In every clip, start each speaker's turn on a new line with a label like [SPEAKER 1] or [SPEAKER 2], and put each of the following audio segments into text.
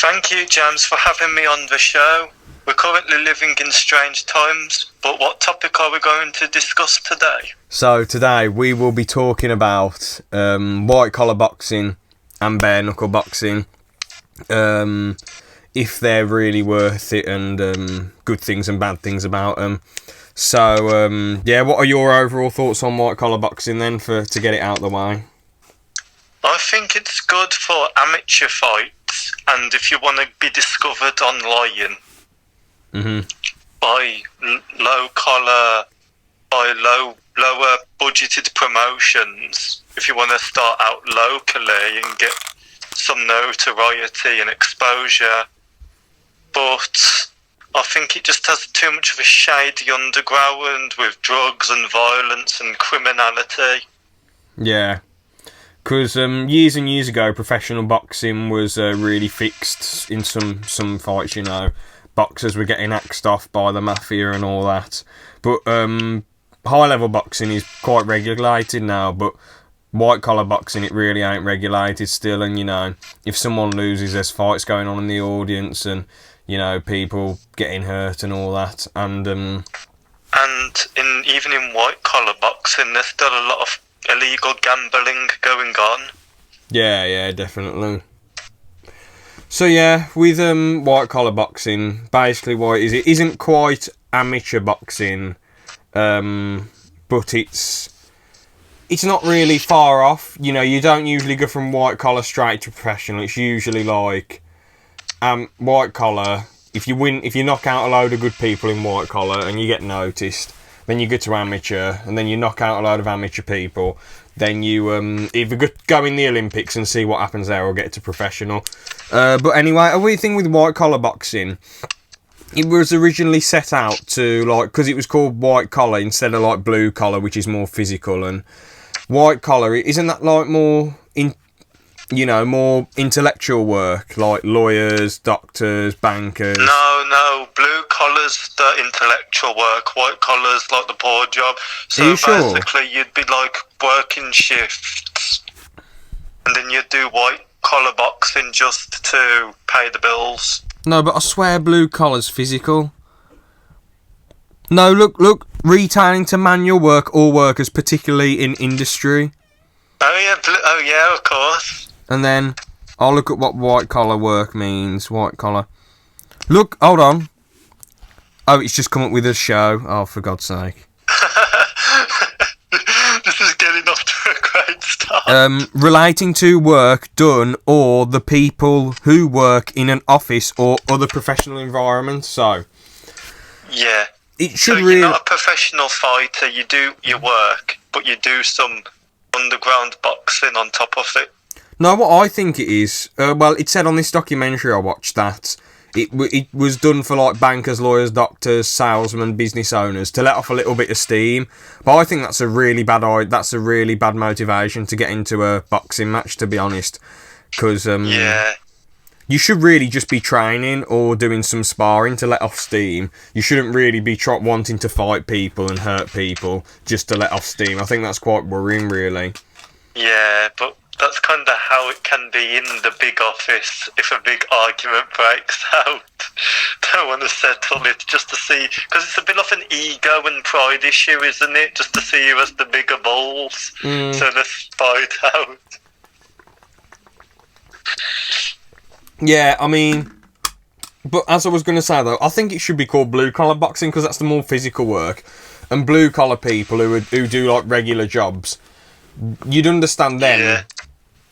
[SPEAKER 1] Thank you, James, for having me on the show. We're currently living in strange times, but what topic are we going to discuss today?
[SPEAKER 2] So today we will be talking about white collar boxing and bare knuckle boxing, if they're really worth it, and good things and bad things about them. So what are your overall thoughts on white collar boxing then, to get it out of the way?
[SPEAKER 1] I think it's good for amateur fights, and if you want to be discovered online by lower budgeted promotions, if you want to start out locally and get some notoriety and exposure. But I think it just has too much of a shady underground with drugs and violence and criminality.
[SPEAKER 2] Yeah. Because years and years ago, professional boxing was really fixed in some fights, you know. Boxers were getting axed off by the mafia and all that. But high-level boxing is quite regulated now, but white-collar boxing, it really ain't regulated still. And, you know, if someone loses, there's fights going on in the audience and, you know, people getting hurt and all that. And
[SPEAKER 1] even in white-collar boxing, there's still a lot of illegal gambling going on.
[SPEAKER 2] Yeah, definitely. So yeah, with white collar boxing, basically what it is, it isn't quite amateur boxing, but it's not really far off. You know, you don't usually go from white collar straight to professional. It's usually like white collar. If you knock out a load of good people in white collar and you get noticed, then you go to amateur, and then you knock out a load of amateur people. Then you either go in the Olympics and see what happens there, or get to professional. But anyway, a weird thing with white collar boxing, it was originally set out to, like, because it was called white collar instead of like blue collar, which is more physical. And white collar, isn't that like more more intellectual work, like lawyers, doctors, bankers?
[SPEAKER 1] No, blue collar's the intellectual work, white collar's like the poor job. So
[SPEAKER 2] Are you sure?
[SPEAKER 1] Basically you'd be like working shifts, and then you'd do white collar boxing just to pay the bills.
[SPEAKER 2] No, but I swear blue collar's physical. No, look, retailing to manual work or workers, particularly in industry.
[SPEAKER 1] Oh yeah, of course.
[SPEAKER 2] And then I'll look at what white collar work means. White collar. Look, hold on. Oh, it's just come up with a show. Oh, for God's sake.
[SPEAKER 1] This is getting off to a great start.
[SPEAKER 2] Relating to work done or the people who work in an office or other professional environment. So,
[SPEAKER 1] yeah.
[SPEAKER 2] It should
[SPEAKER 1] so
[SPEAKER 2] really...
[SPEAKER 1] you're not a professional fighter. You do your work, but you do some underground boxing on top of it.
[SPEAKER 2] No, what I think it is, it said on this documentary I watched that it was done for like bankers, lawyers, doctors, salesmen, business owners to let off a little bit of steam. But I think that's a really bad motivation to get into a boxing match, to be honest. Because you should really just be training or doing some sparring to let off steam. You shouldn't really be wanting to fight people and hurt people just to let off steam. I think that's quite worrying, really.
[SPEAKER 1] Yeah, but that's kind of how it can be in the big office if a big argument breaks out. Don't want to settle it just to see, because it's a bit of an ego and pride issue, isn't it? Just to see who has the bigger balls. So let's fight out.
[SPEAKER 2] Yeah, I mean, but as I was going to say though, I think it should be called blue collar boxing because that's the more physical work. And blue collar people who do like regular jobs, you'd understand them.
[SPEAKER 1] Yeah.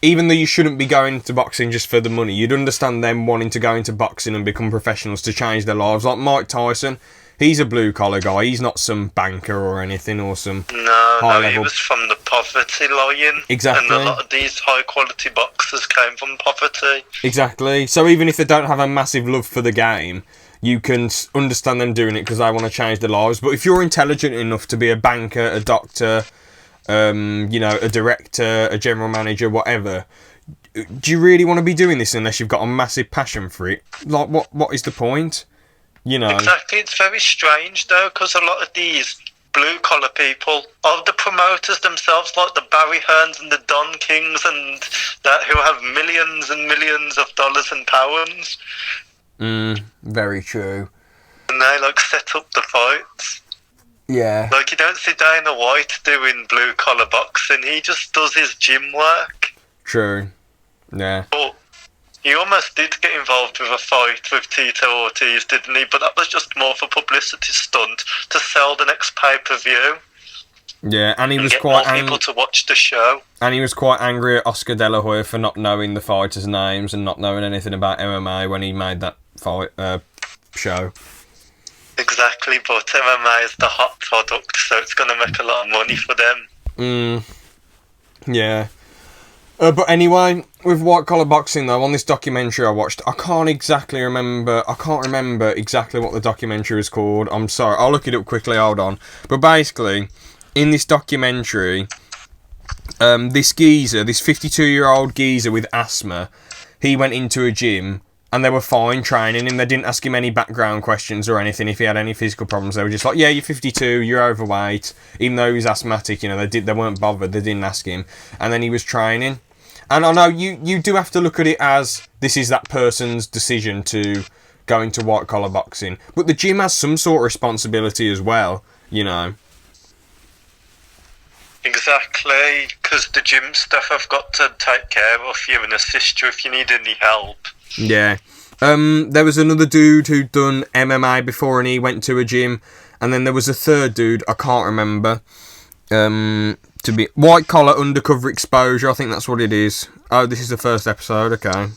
[SPEAKER 2] Even though you shouldn't be going into boxing just for the money, you'd understand them wanting to go into boxing and become professionals to change their lives. Like Mike Tyson, he's a blue-collar guy. He's not some banker or anything or some high-level...
[SPEAKER 1] he was from the poverty line.
[SPEAKER 2] Exactly.
[SPEAKER 1] And a lot of these high-quality boxers came from poverty.
[SPEAKER 2] Exactly. So even if they don't have a massive love for the game, you can understand them doing it because they want to change their lives. But if you're intelligent enough to be a banker, a doctor... a director, a general manager, whatever. Do you really want to be doing this unless you've got a massive passion for it? Like, what is the point? You know.
[SPEAKER 1] Exactly. It's very strange though, because a lot of these blue collar people, of the promoters themselves, like the Barry Hearns and the Don Kings and that, who have millions and millions of dollars and pounds.
[SPEAKER 2] Very true.
[SPEAKER 1] And they like set up the fights.
[SPEAKER 2] Yeah.
[SPEAKER 1] Like, you don't see Dana White doing blue collar boxing, he just does his gym work.
[SPEAKER 2] True. Yeah.
[SPEAKER 1] But he almost did get involved with a fight with Tito Ortiz, didn't he? But that was just more of a publicity stunt to sell the next pay-per-view.
[SPEAKER 2] Yeah, and he was
[SPEAKER 1] get
[SPEAKER 2] quite
[SPEAKER 1] more people to watch the show.
[SPEAKER 2] And he was quite angry at Oscar De La Hoya for not knowing the fighters' names and not knowing anything about MMA when he made that fight show.
[SPEAKER 1] Exactly, but MMA is the hot product, so it's going to make a lot of money for them.
[SPEAKER 2] Yeah. But anyway, with white collar boxing though, on this documentary I watched, I can't remember exactly what the documentary was called. I'm sorry, I'll look it up quickly, hold on. But basically, in this documentary, this 52-year-old geezer with asthma, he went into a gym and they were fine training him. They didn't ask him any background questions or anything if he had any physical problems. They were just like, yeah, you're 52, you're overweight. Even though he was asthmatic, they weren't bothered. They didn't ask him. And then he was training. And I know you do have to look at it as this is that person's decision to go into white collar boxing. But the gym has some sort of responsibility as well,
[SPEAKER 1] Exactly, because the gym staff have got to take care of you and assist you if you need any help.
[SPEAKER 2] Yeah. There was another dude who'd done MMA before and he went to a gym. And then there was a third dude, I can't remember. To be white collar undercover exposure, I think that's what it is. Oh, this is the first episode, okay.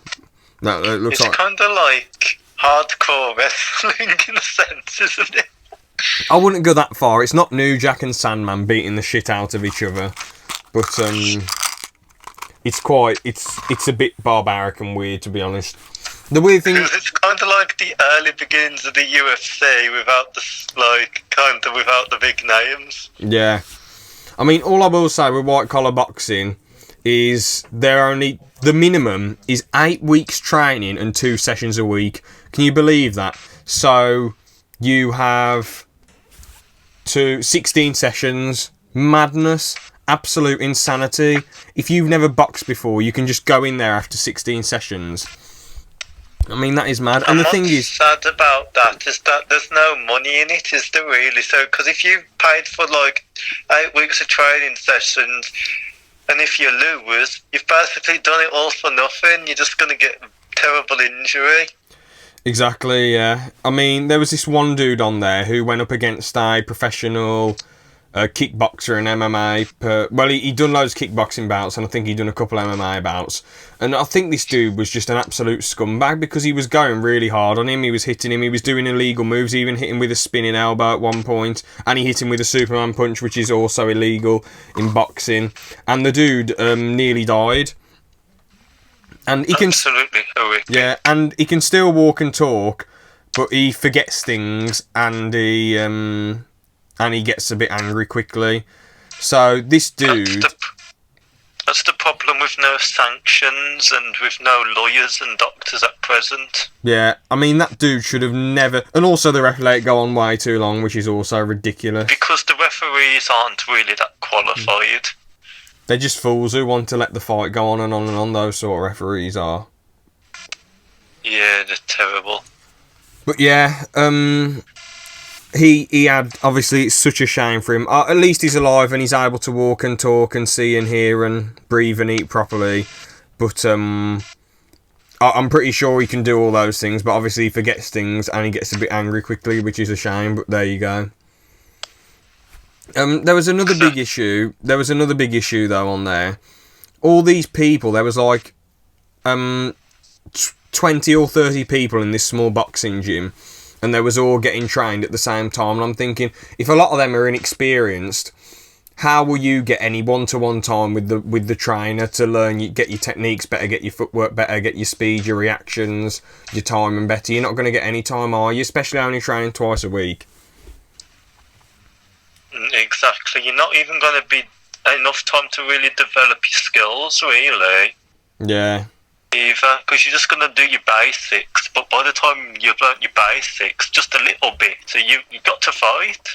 [SPEAKER 2] That looks
[SPEAKER 1] it's kind of like hardcore wrestling in a sense, isn't it?
[SPEAKER 2] I wouldn't go that far. It's not New Jack and Sandman beating the shit out of each other. But it's a bit barbaric and weird, to be honest. The weird thing is,
[SPEAKER 1] it's kind of like the early beginnings of the UFC without the big names.
[SPEAKER 2] Yeah. I mean, all I will say with white collar boxing is the minimum is 8 weeks training and 2 sessions a week. Can you believe that? So you have 16 sessions, madness, absolute insanity. If you've never boxed before, you can just go in there after 16 sessions. I mean, that is mad. And the thing is,
[SPEAKER 1] sad about that is that there's no money in it, is there really? So, because if you paid for like 8 weeks of training sessions, and if you lose, you've basically done it all for nothing. You're just going to get terrible injury.
[SPEAKER 2] Exactly, yeah. I mean, there was this one dude on there who went up against a professional kickboxer and MMA. He'd done loads of kickboxing bouts, and I think he'd done a couple MMA bouts. And I think this dude was just an absolute scumbag because he was going really hard on him. He was hitting him. He was doing illegal moves. He even hit him with a spinning elbow at one point, and he hit him with a Superman punch, which is also illegal in boxing. And the dude nearly died. And he can
[SPEAKER 1] absolutely horrific.
[SPEAKER 2] Yeah, and he can still walk and talk, but he forgets things, and he gets a bit angry quickly. So this dude,
[SPEAKER 1] that's the problem with no sanctions and with no lawyers and doctors at present.
[SPEAKER 2] Yeah, I mean that dude should have never. And also the referee let it go on way too long, which is also ridiculous.
[SPEAKER 1] Because the referees aren't really that qualified.
[SPEAKER 2] They're just fools who want to let the fight go on and on and on. Those sort of referees are.
[SPEAKER 1] Yeah, they're terrible.
[SPEAKER 2] But yeah, he had, obviously, it's such a shame for him. At least he's alive and he's able to walk and talk and see and hear and breathe and eat properly. But I'm pretty sure he can do all those things, but obviously he forgets things and he gets a bit angry quickly, which is a shame, but there you go. There was another big issue. There was another big issue, though, on there. All these people, there was like 20 or 30 people in this small boxing gym, and they was all getting trained at the same time. And I'm thinking, if a lot of them are inexperienced, how will you get any one-to-one time with the trainer to learn, get your techniques better, get your footwork better, get your speed, your reactions, your timing better? You're not going to get any time, are you? Especially only training twice a week.
[SPEAKER 1] Exactly. You're not even going to be enough time to really develop your skills, really.
[SPEAKER 2] Yeah.
[SPEAKER 1] Either, because you're just going to do your basics, but by the time you've learnt your basics, just a little bit, so you've got to fight.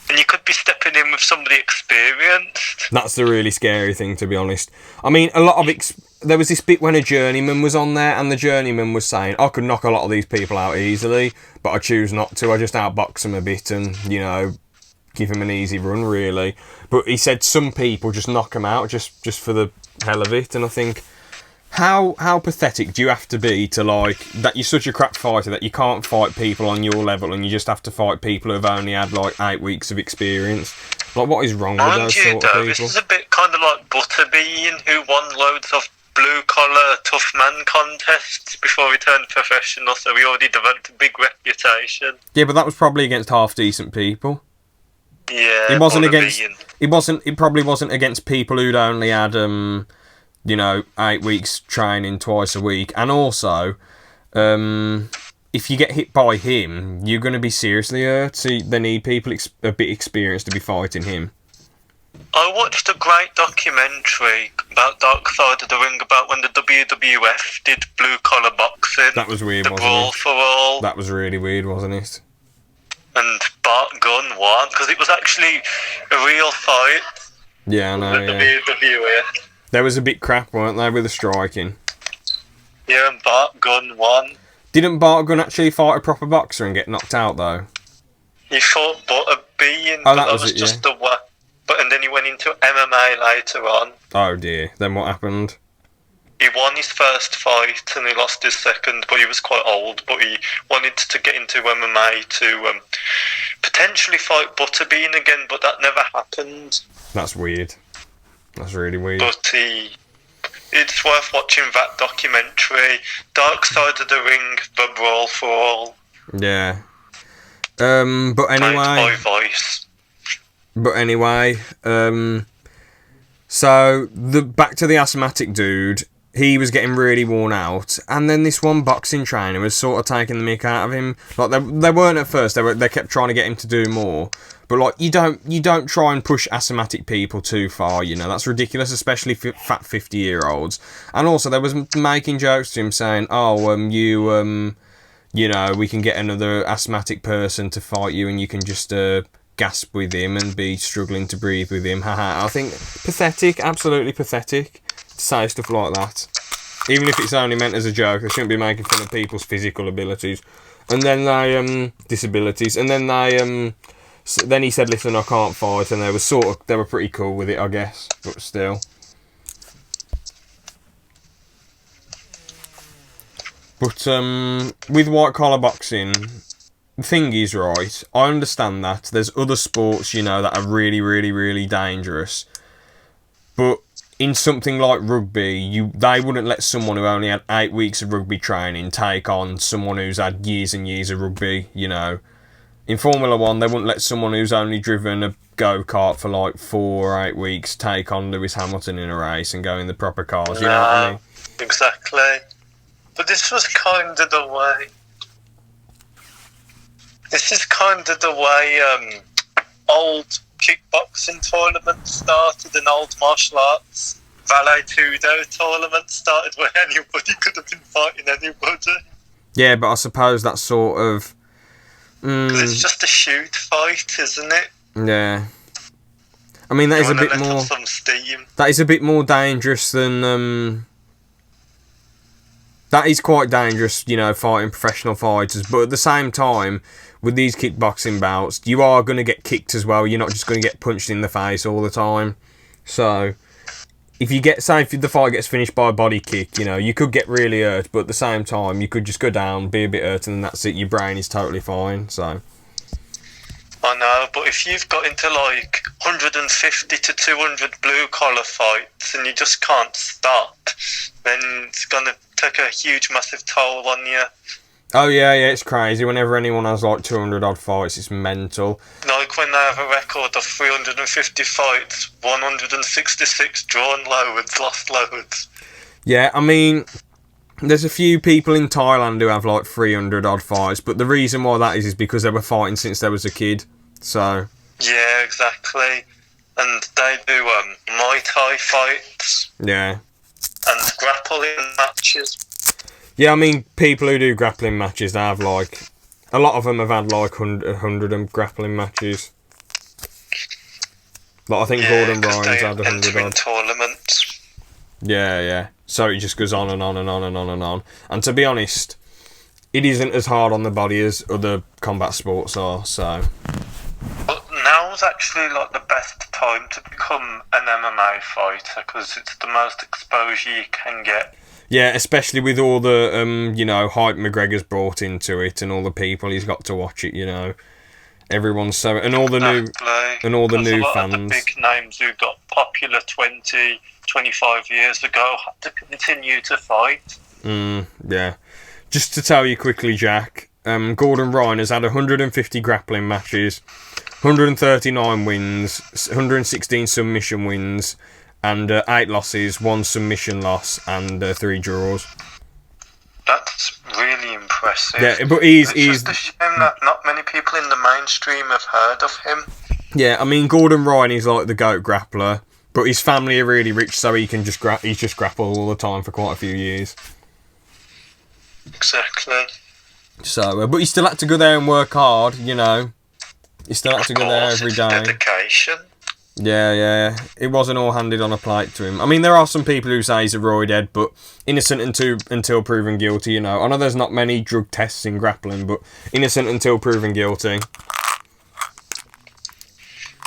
[SPEAKER 1] And you could be stepping in with somebody experienced.
[SPEAKER 2] That's the really scary thing, to be honest. I mean, a lot of there was this bit when a journeyman was on there, and the journeyman was saying, I could knock a lot of these people out easily, but I choose not to. I just outbox them a bit and, you know, give them an easy run, really. But he said some people just knock them out just for the hell of it, and I think, how pathetic do you have to be to, like, that you're such a crap fighter that you can't fight people on your level and you just have to fight people who've only had, like, 8 weeks of experience? Like, what is wrong with those sort of people?
[SPEAKER 1] This is a bit kind of like Butterbean, who won loads of blue-collar tough man contests before he turned professional, so he already developed a big reputation.
[SPEAKER 2] Yeah, but that was probably against half-decent people.
[SPEAKER 1] Yeah,
[SPEAKER 2] it wasn't against. It probably wasn't against people who'd only had, you know, 8 weeks training twice a week. And also, if you get hit by him, you're going to be seriously hurt. So they need people a bit experienced to be fighting him.
[SPEAKER 1] I watched a great documentary about Dark Side of the Ring about when the WWF did blue collar boxing.
[SPEAKER 2] That was weird,
[SPEAKER 1] the
[SPEAKER 2] wasn't
[SPEAKER 1] Brawl
[SPEAKER 2] it?
[SPEAKER 1] For All.
[SPEAKER 2] That was really weird, wasn't it?
[SPEAKER 1] And Bart Gunn won, because it was actually a real fight.
[SPEAKER 2] Yeah, I know,
[SPEAKER 1] the
[SPEAKER 2] yeah.
[SPEAKER 1] WWF.
[SPEAKER 2] There was a bit crap, weren't they, with the striking?
[SPEAKER 1] Yeah, and Bart Gunn won.
[SPEAKER 2] Didn't Bart Gunn actually fight a proper boxer and get knocked out, though?
[SPEAKER 1] He fought Butterbean,
[SPEAKER 2] but
[SPEAKER 1] that was just the one. But and then he went into MMA later on.
[SPEAKER 2] Oh dear, then what happened?
[SPEAKER 1] He won his first fight and he lost his second, but he was quite old. But he wanted to get into MMA to potentially fight Butterbean again, but that never happened.
[SPEAKER 2] That's weird. That's really weird.
[SPEAKER 1] But it's worth watching that documentary. Dark Side of the Ring, The Brawl for All.
[SPEAKER 2] Yeah. But anyway.
[SPEAKER 1] By Voice.
[SPEAKER 2] But anyway, so back to the asthmatic dude. He was getting really worn out, and then this one boxing trainer was sort of taking the mick out of him. Like they weren't at first. They kept trying to get him to do more. But like you don't try and push asthmatic people too far. You know that's ridiculous, especially fat 50-year-olds. And also they was making jokes to him saying, "Oh, you know, we can get another asthmatic person to fight you, and you can just gasp with him and be struggling to breathe with him." Haha. I think pathetic, absolutely pathetic. To say stuff like that, even if it's only meant as a joke. They shouldn't be making fun of people's physical abilities, and then they disabilities, and then they then he said, "Listen, I can't fight," and they were pretty cool with it, I guess, but still. But with white collar boxing, the thing is, right, I understand that there's other sports, you know, that are really, really, really dangerous, but in something like rugby, they wouldn't let someone who only had 8 weeks of rugby training take on someone who's had years and years of rugby, you know. In Formula 1, they wouldn't let someone who's only driven a go-kart for like 4 or 8 weeks take on Lewis Hamilton in a race and go in the proper cars, you know what I mean?
[SPEAKER 1] Exactly. But this was kind of the way... This is kind of the way old kickboxing tournaments started and old martial arts Vale Tudo tournaments started, where anybody could have been fighting anybody. Yeah,
[SPEAKER 2] but I suppose that's sort of...
[SPEAKER 1] it's just a shoot fight, isn't it?
[SPEAKER 2] Yeah. I mean, that is a bit more...
[SPEAKER 1] Some steam.
[SPEAKER 2] That is a bit more dangerous than... That is quite dangerous, you know, fighting professional fighters, but at the same time, with these kickboxing bouts, you are going to get kicked as well. You're not just going to get punched in the face all the time. So, if the fight gets finished by a body kick, you know, you could get really hurt, but at the same time, you could just go down, be a bit hurt, and then that's it. Your brain is totally fine, so...
[SPEAKER 1] I know, but if you've got into like 150 to 200 blue collar fights and you just can't stop, then it's going to take a huge, massive toll on you.
[SPEAKER 2] Oh yeah, it's crazy. Whenever anyone has like 200 odd fights, it's mental.
[SPEAKER 1] Like when they have a record of 350 fights, 166 drawn loads, lost loads.
[SPEAKER 2] Yeah, I mean, there's a few people in Thailand who have like 300 odd fights, but the reason why that is because they were fighting since they was a kid. So.
[SPEAKER 1] Yeah, exactly. And they do Muay Thai fights.
[SPEAKER 2] Yeah.
[SPEAKER 1] And grappling matches.
[SPEAKER 2] Yeah, I mean, people who do grappling matches, they have like... A lot of them have had like 100 grappling matches. Like, I think Gordon Ryan's had 100 odd.
[SPEAKER 1] Tournaments.
[SPEAKER 2] Yeah. So it just goes on and on and on and on and on. And to be honest, it isn't as hard on the body as other combat sports are, so...
[SPEAKER 1] But now's actually, like, the best time to become an MMA fighter, because it's the most exposure you can get.
[SPEAKER 2] Yeah, especially with all the, hype McGregor's brought into it, and all the people he's got to watch it, Everyone's so... And all the new... And all the new fans.
[SPEAKER 1] The big names who got popular 20, 25 years ago had to continue to fight.
[SPEAKER 2] Yeah. Just to tell you quickly, Jack, Gordon Ryan has had 150 grappling matches, 139 wins, 116 submission wins, and 8 losses, 1 submission loss, and 3 draws.
[SPEAKER 1] That's really impressive.
[SPEAKER 2] Yeah, but he's
[SPEAKER 1] just a shame that not many people in the mainstream have heard of him.
[SPEAKER 2] Yeah, I mean, Gordon Ryan is like the GOAT grappler, but his family are really rich, so he can he's just grappled all the time for quite a few years.
[SPEAKER 1] Exactly.
[SPEAKER 2] So, but he still had to go there and work hard, He still had to go there every day.
[SPEAKER 1] Dedication.
[SPEAKER 2] Yeah. It wasn't all handed on a plate to him. I mean, there are some people who say he's a roidhead, but innocent until proven guilty, I know there's not many drug tests in grappling, but innocent until proven guilty.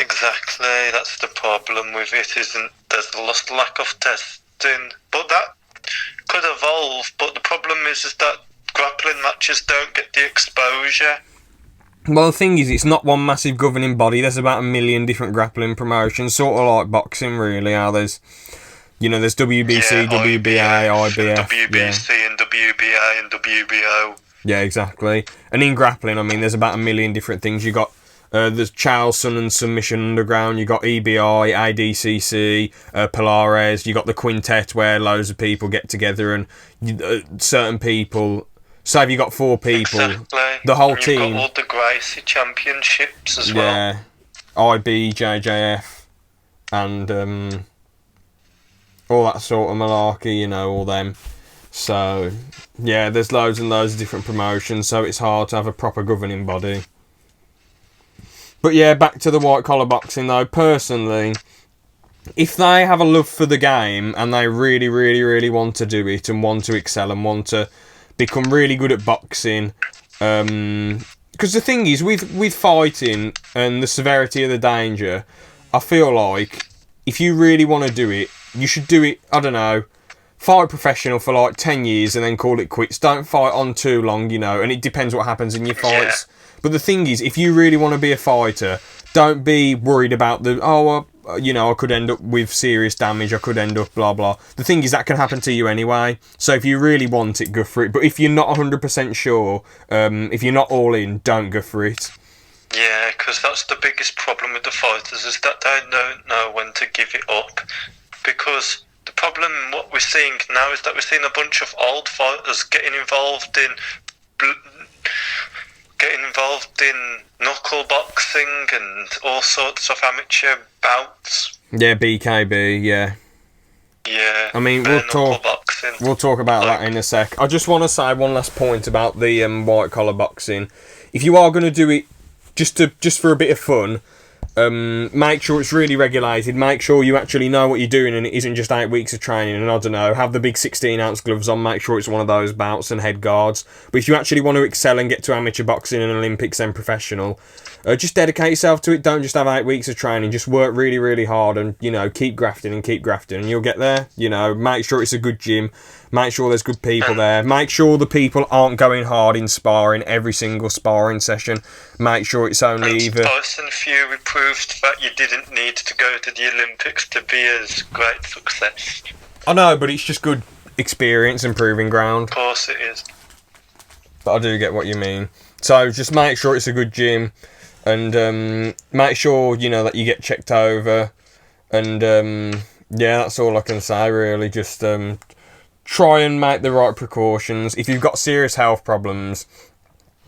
[SPEAKER 1] Exactly, that's the problem with it, there's a lack of testing. But that could evolve, but the problem is that grappling matches don't get the exposure.
[SPEAKER 2] Well, the thing is, it's not one massive governing body. There's about 1 million different grappling promotions, sort of like boxing, really. How there's WBC, WBA, IBF,
[SPEAKER 1] WBC and WBA and WBO.
[SPEAKER 2] Yeah, exactly. And in grappling, I mean, there's about 1 million different things. You got there's Charleston and Submission Underground. You got EBI, ADCC, Polares. You got the Quintet, where loads of people get together and certain people. Say if you got 4 people, the whole team.
[SPEAKER 1] You've got all the Gracie Championships as well.
[SPEAKER 2] Yeah, IB, JJF, and all that sort of malarkey, all them. So, yeah, there's loads and loads of different promotions, so it's hard to have a proper governing body. But yeah, back to the white collar boxing though. Personally, if they have a love for the game and they really, really, really want to do it and want to excel and want to become really good at boxing, because the thing is with fighting and the severity of the danger, I feel like if you really want to do it, you should do it, I don't know, fight professional for like 10 years and then call it quits. Don't fight on too long, and it depends what happens in your fights. Yeah. But the thing is, if you really want to be a fighter, don't be worried about I could end up with serious damage, I could end up blah blah. The thing is, that can happen to you anyway. So if you really want it, go for it. But if you're not 100% sure, if you're not all in, don't go for it.
[SPEAKER 1] Yeah, because that's the biggest problem with the fighters, is that they don't know when to give it up. Because the problem, what we're seeing now, is that we're seeing a bunch of old fighters getting involved in knuckle boxing and all sorts of amateur bouts.
[SPEAKER 2] Yeah, BKB, yeah.
[SPEAKER 1] Yeah.
[SPEAKER 2] I mean, we'll talk about that in a sec. I just want to say one last point about the white collar boxing. If you are going to do it just for a bit of fun, make sure it's really regulated. Make sure you actually know what you're doing and it isn't just 8 weeks of training. And I don't know, have the big 16-ounce gloves on. Make sure it's one of those bouts and head guards. But if you actually want to excel and get to amateur boxing and Olympics and professional, just dedicate yourself to it. Don't just have 8 weeks of training. Just work really, really hard and keep grafting and you'll get there. Make sure it's a good gym. Make sure there's good people there. Make sure the people aren't going hard in sparring every single sparring session. Make sure it's only either...
[SPEAKER 1] Tyson Fury proved that you didn't need to go to the Olympics to be a great success.
[SPEAKER 2] I know, but it's just good experience and proving ground.
[SPEAKER 1] Of course it is.
[SPEAKER 2] But I do get what you mean. So just make sure it's a good gym and make sure, that you get checked over. And, that's all I can say, really. Just... try and make the right precautions. If you've got serious health problems,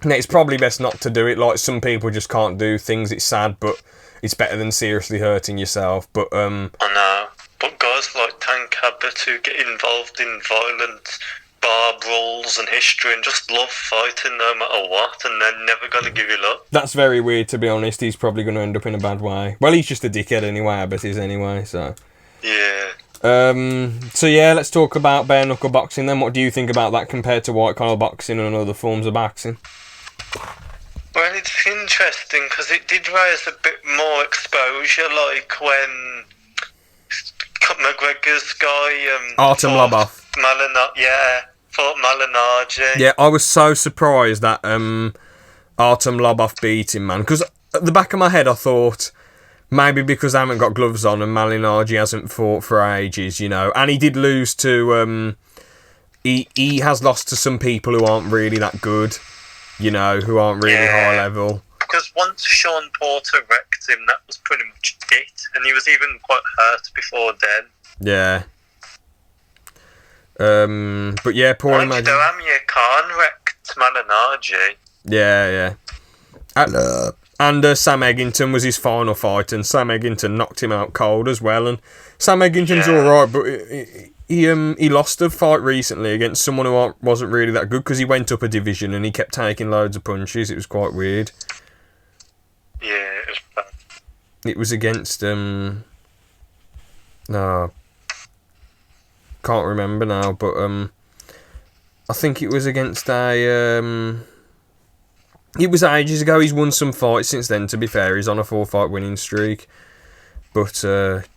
[SPEAKER 2] it's probably best not to do it. Like, some people just can't do things. It's sad, but it's better than seriously hurting yourself. But
[SPEAKER 1] I know. But guys like Tank Abbott who get involved in violent bar brawls and history and just love fighting no matter what, and they're never going to give you up.
[SPEAKER 2] That's very weird, to be honest. He's probably going to end up in a bad way. Well, he's just a dickhead anyway, I bet he's anyway, so...
[SPEAKER 1] Yeah.
[SPEAKER 2] So yeah, let's talk about bare knuckle boxing then. What do you think about that compared to white collar boxing and other forms of boxing?
[SPEAKER 1] Well, it's interesting because it did raise a bit more exposure, like when McGregor's guy
[SPEAKER 2] Artem Lobov.
[SPEAKER 1] fought Malignaggi.
[SPEAKER 2] Yeah, I was so surprised that Artem Lobov beat him, man. Because at the back of my head, I thought maybe because I haven't got gloves on and Malignaggi hasn't fought for ages, you know. And he did lose to he has lost to some people who aren't really that good, you know, who aren't really high level.
[SPEAKER 1] Because once Sean Porter wrecked him, that was pretty much it. And he was even quite hurt before then.
[SPEAKER 2] Yeah. But yeah, poor
[SPEAKER 1] Amir Khan wrecked Malignaggi.
[SPEAKER 2] Yeah. And Sam Eggington was his final fight, and Sam Eggington knocked him out cold as well. And Sam Eggington's alright, but he lost a fight recently against someone who wasn't really that good because he went up a division and he kept taking loads of punches. It was quite weird.
[SPEAKER 1] Yeah, it was bad.
[SPEAKER 2] It was against no, can't remember now, but I think it was against a it was ages ago. He's won some fights since then, to be fair. He's on a 4-fight winning streak. But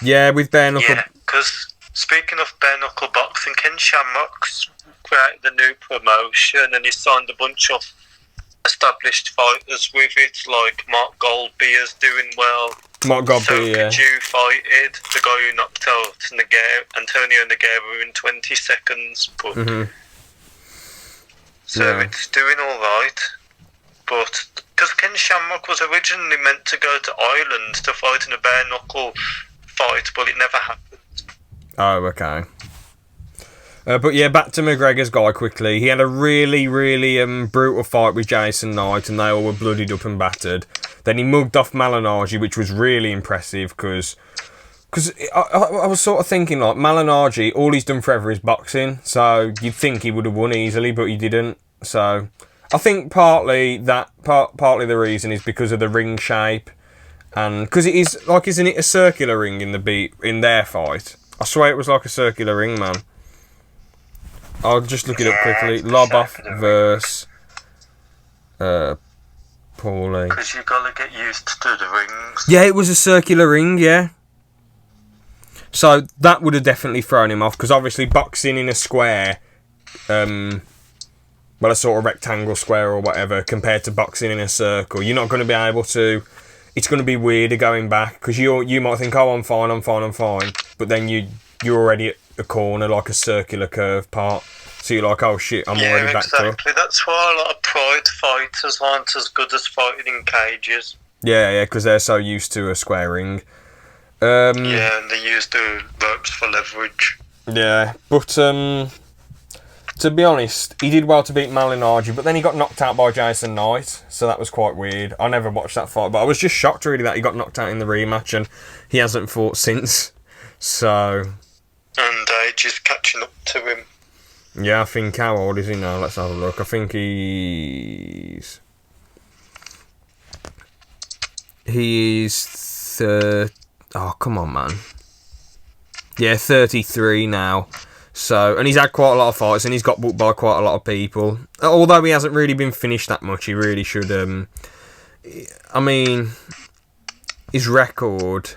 [SPEAKER 2] yeah, with bare knuckle.
[SPEAKER 1] Yeah, because speaking of bare knuckle boxing, Ken Shamrock's created a new promotion and he signed a bunch of established fighters with it, like Mark Goldbeer's doing well.
[SPEAKER 2] Mark Goldbeer, yeah.
[SPEAKER 1] Sokoudjou fighted the guy who knocked out Antonio Nogueira in 20 seconds. But so it's doing all right. But because Ken Shamrock was originally meant to go to Ireland to fight in a bare knuckle fight, but it never happened.
[SPEAKER 2] Oh, okay. But yeah, back to McGregor's guy quickly. He had a really, really brutal fight with Jason Knight, and they all were bloodied up and battered. Then he mugged off Malignaggi, which was really impressive because I was sort of thinking, like, Malignaggi, all he's done forever is boxing, so you'd think he would have won easily, but he didn't. So I think partly the reason is because of the ring shape, and because it is like, isn't it a circular ring in their fight? I swear it was like a circular ring, man. I'll just look it up quickly. Lobov versus Paulie.
[SPEAKER 1] Because you've got to get used to the rings.
[SPEAKER 2] Yeah, it was a circular ring, yeah. So that would have definitely thrown him off, because obviously boxing in a square, well, a sort of rectangle square or whatever, compared to boxing in a circle, you're not going to be able to. It's going to be weirder going back, because you might think, oh, I'm fine, but then you're already at a corner, like a circular curve part, so you're like, oh shit, I'm already backed up.
[SPEAKER 1] Exactly. That's why a lot of pride fighters aren't as good as fighting in cages.
[SPEAKER 2] Yeah, because they're so used to a square ring.
[SPEAKER 1] Yeah, and they use the ropes for leverage.
[SPEAKER 2] Yeah, but to be honest, he did well to beat Malignaggi, but then he got knocked out by Jason Knight, so that was quite weird. I never watched that fight, but I was just shocked really that he got knocked out in the rematch, and he hasn't fought since. So,
[SPEAKER 1] and age is catching up to him.
[SPEAKER 2] Yeah, I think, how old is he now? Let's have a look. I think he's oh, come on, man. Yeah, 33 now. So, and he's had quite a lot of fights, and he's got booked by quite a lot of people. Although he hasn't really been finished that much, he really should. I mean, his record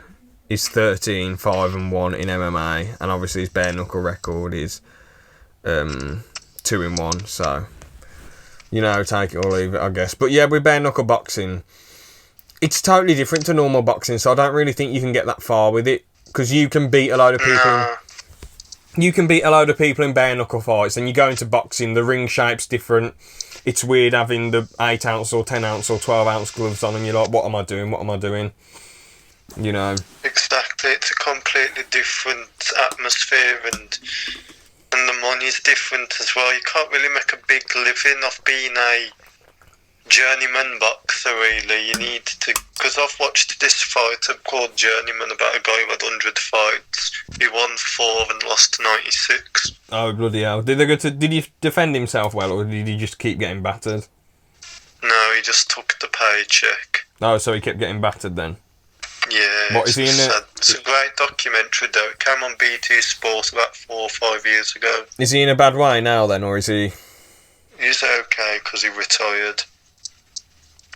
[SPEAKER 2] is 13-5-1 in MMA, and obviously his bare knuckle record is 2-1. So, you know, take it or leave it, I guess. But yeah, with bare knuckle boxing, it's totally different to normal boxing, so I don't really think you can get that far with it, because you can beat a load of people. You can beat a load of people in bare knuckle fights, and you go into boxing, the ring shape's different. It's weird having the 8 ounce or 10 ounce or 12 ounce gloves on, and you're like, what am I doing? You know.
[SPEAKER 1] Exactly, it's a completely different atmosphere, and the money's different as well. You can't really make a big living off being a journeyman boxer, really. You need to... Because I've watched this fighter called Journeyman about a guy who had 100 fights. He won 4 and lost 96.
[SPEAKER 2] Oh, bloody hell. Did he defend himself well, or did he just keep getting battered?
[SPEAKER 1] No, he just took the paycheck.
[SPEAKER 2] Oh, so he kept getting battered then?
[SPEAKER 1] Yeah.
[SPEAKER 2] What, is he in it?
[SPEAKER 1] It's a great documentary, though. It came on BT Sport about 4 or 5 years ago.
[SPEAKER 2] Is he in a bad way now then, or is he...
[SPEAKER 1] He's okay, because he retired.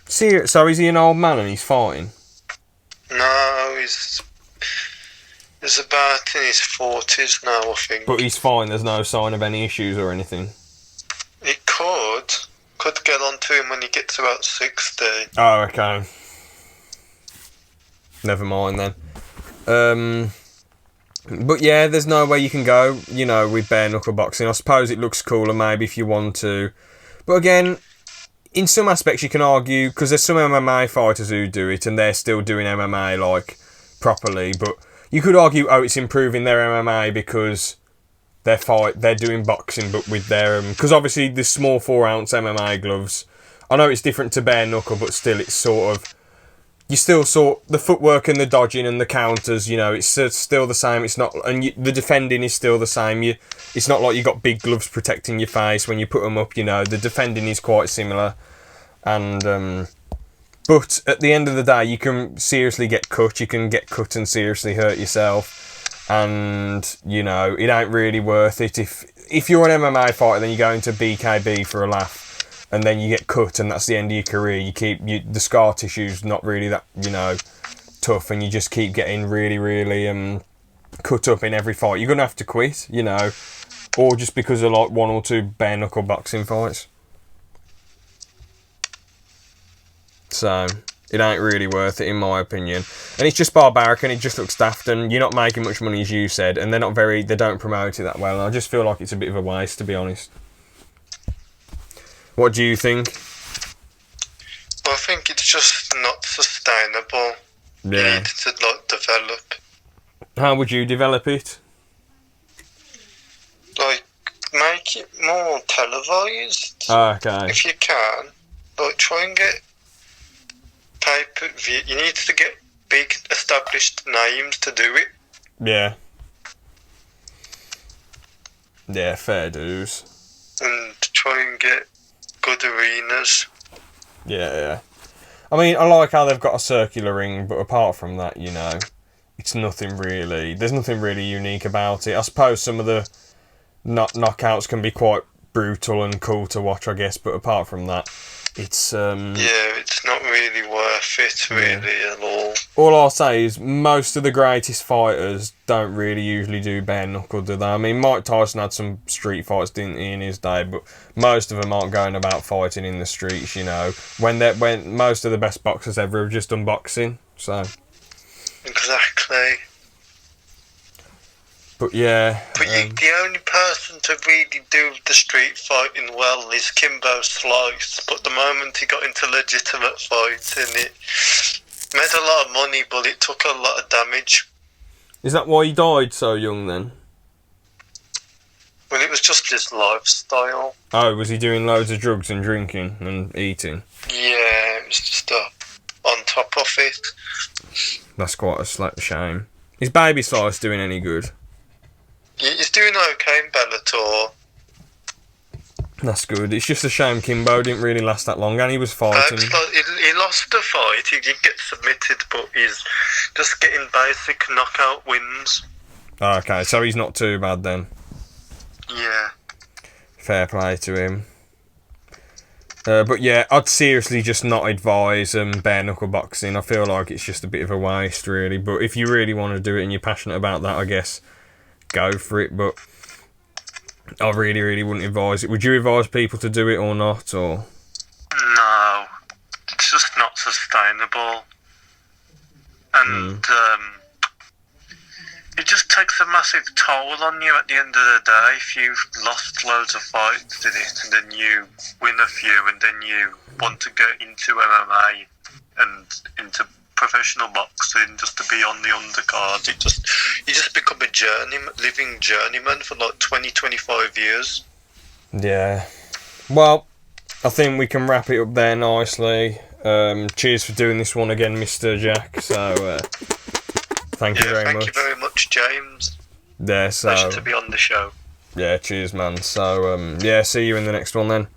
[SPEAKER 2] So is he an old man and he's fine?
[SPEAKER 1] No, he's about in his 40s now, I think.
[SPEAKER 2] But he's fine, there's no sign of any issues or anything?
[SPEAKER 1] It could get on to him when he gets about 60.
[SPEAKER 2] Oh, okay. Never mind then. But yeah, there's no way you can go, you know, with bare knuckle boxing. I suppose it looks cooler maybe if you want to. But again, in some aspects you can argue, because there's some MMA fighters who do it and they're still doing MMA like properly, but you could argue, oh, it's improving their MMA because they're doing boxing, but with their because obviously the small 4-ounce MMA gloves. I know it's different to bare knuckle, but still it's sort of, you still saw the footwork and the dodging and the counters, you know, it's still the same. It's not, and the defending is still the same. It's not like you got big gloves protecting your face when you put them up, you know, the defending is quite similar. And, but at the end of the day, you can seriously get cut. You can get cut and seriously hurt yourself. And, you know, it ain't really worth it. If you're an MMA fighter, then you go into BKB for a laugh. And then you get cut, and that's the end of your career. The scar tissue's not really that, you know, tough, and you just keep getting really, really cut up in every fight. You're gonna have to quit, you know, or just because of like 1 or 2 bare knuckle boxing fights. So it ain't really worth it, in my opinion. And it's just barbaric, and it just looks daft, and you're not making much money, as you said, and they don't promote it that well. And I just feel like it's a bit of a waste, to be honest. What do you think?
[SPEAKER 1] Well, I think it's just not sustainable.
[SPEAKER 2] Yeah.
[SPEAKER 1] You need to like develop.
[SPEAKER 2] How would you develop it?
[SPEAKER 1] Like, make it more televised.
[SPEAKER 2] Okay.
[SPEAKER 1] If you can. Like, try and get pay-per-view. You need to get big established names to do it.
[SPEAKER 2] Yeah. Yeah, fair dues.
[SPEAKER 1] And try and get good arenas.
[SPEAKER 2] Yeah. I mean, I like how they've got a circular ring, but apart from that, you know, it's nothing really. There's nothing really unique about it. I suppose some of the knockouts can be quite brutal and cool to watch, I guess, but apart from that, it's
[SPEAKER 1] yeah, it's not really worth it, really, at all.
[SPEAKER 2] All I'll say is most of the greatest fighters don't really usually do bare knuckle, do they? I mean, Mike Tyson had some street fights, didn't he, in his day, but most of them aren't going about fighting in the streets, you know. When most of the best boxers ever have just done boxing, so.
[SPEAKER 1] Exactly.
[SPEAKER 2] But yeah.
[SPEAKER 1] But the only person to really do the street fighting well is Kimbo Slice. But the moment he got into legitimate fighting, it made a lot of money, but it took a lot of damage.
[SPEAKER 2] Is that why he died so young then?
[SPEAKER 1] Well, it was just his lifestyle.
[SPEAKER 2] Oh, was he doing loads of drugs and drinking and eating?
[SPEAKER 1] Yeah, it was just on top of it.
[SPEAKER 2] That's quite a shame. Is Baby Slice doing any good?
[SPEAKER 1] He's doing okay in Bellator.
[SPEAKER 2] That's good. It's just a shame Kimbo didn't really last that long, and he was fighting.
[SPEAKER 1] He lost the fight. He did get submitted, but he's just getting basic knockout wins.
[SPEAKER 2] Okay, so he's not too bad then.
[SPEAKER 1] Yeah.
[SPEAKER 2] Fair play to him. But yeah, I'd seriously just not advise bare knuckle boxing. I feel like it's just a bit of a waste, really. But if you really want to do it and you're passionate about that, I guess go for it. But I really, really wouldn't advise it. Would you advise people to do it or not? Or
[SPEAKER 1] no, it's just not sustainable, and it just takes a massive toll on you at the end of the day. If you've lost loads of fights in it, and then you win a few, and then you want to get into MMA and into professional boxing just to be on the undercard, you just become a living journeyman for like 20-25 years.
[SPEAKER 2] yeah. Well, I think we can wrap it up there nicely. Cheers for doing this one again, Mr. Jack. So, thank you very much.
[SPEAKER 1] Thank you very much, James.
[SPEAKER 2] Yeah, so
[SPEAKER 1] Pleasure to be on the show.
[SPEAKER 2] yeah, cheers, man. So, yeah, see you in the next one then.